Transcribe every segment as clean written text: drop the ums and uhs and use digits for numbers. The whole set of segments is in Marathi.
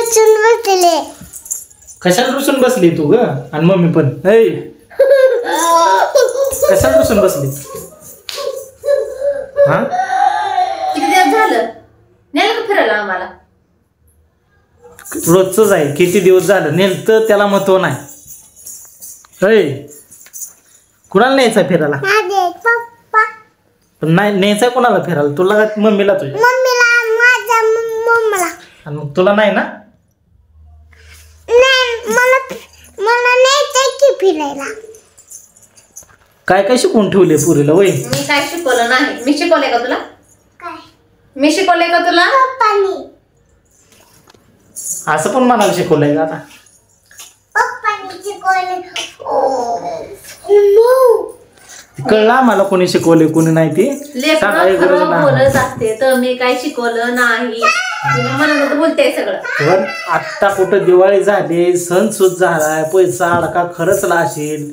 रुसून बसले. कशाला रुसून बसली तू ग? आणि मम्मी पण कशाला रुसून बसली? हा किती दिवस झालं नेलं का फिरायला आम्हाला? रोजच आहे. किती दिवस झालं नेलतं त्याला महत्व नाही. कुणाला न्यायचं फिरायला? पप्पा. पण नाही न्यायचं कुणाला फिरायला? तुला का मम्मीला? तुझ्या मम्मीला. माझ्या मम्मीला. आणि मग तुला नाही ना? मला न्यायचंय की फिरायला. काय काय शिकवून ठेवले पुरीला? वय मी काय शिकवलं नाही. मी शिकवलंय का तुला? काय? मी शिकवलंय का तुला? पप्पानी. असं पण मनाला शिकवलंय का आता? पप्पानी शिकवले. कळलं आम्हाला कोणी शिकवले कोणी नाही ते सांगायची गरज लेकरं नाही. बोलत असते तर मी काय शिकवलं नाही. म्हणून बोलते सगळं. पण आत्ता कुठं दिवाळी झाली, सण सुद झालाय, पैसा अडका खरंचला असेल.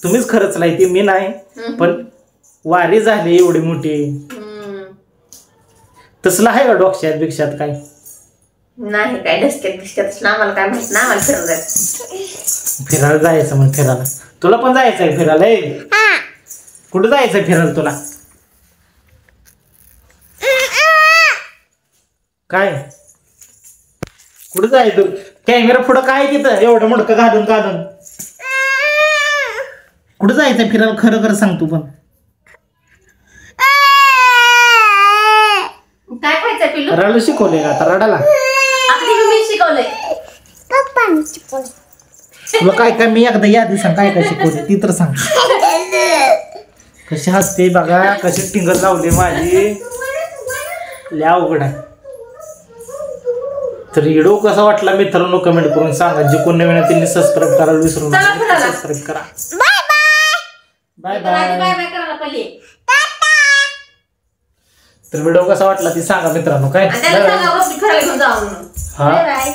तुम्हीच खरंचलाय ती, मी नाही. पण वारी झाली एवढी मोठी, तसलं आहे का डोक्यात बिक्षात काय? नाही काय डसक्यात बिस्क्यात आम्हाला काय माहित नाही. आम्हाला फिरायला जायचं. फिरायला जायचं मग फिरायला. तुला पण जायचंय फिरायला? कुठं जायचंय फिरायला तुला? काय कुठं जायचं? कॅमेरा पुढं काय तिथं एवढं मोठं घालून घालून कुठं जायचंय फिरायला? खरं खरं सांग तू. पण काय खायचंय पिल्लू? रडायला शिकवलंय का आता? रडायला आपली मी शिकवलंय. पप्पानी शिकवले. तुला काय काय मी एकदा यादी सांग काय काय शिकवले ती तर सांग. कशी हसते बघा, कशी टिंगल लावली माझी. लय अवघड आहे. तर व्हिडिओ कसा वाटला मित्रांनो कमेंट करून सांगा. जे कोण नवीन त्यांनी सबस्क्राईब करायला विसरू नका. सबस्क्राईब करा. Bye bye. Bye bye. Bye bye करायला पहिले. तर व्हिडिओ कसा वाटला ते सांगा मित्रांनो. काय आणि त्याला सांगा फिरायला घेऊन जाऊ म्हणून. हा बाय बाय.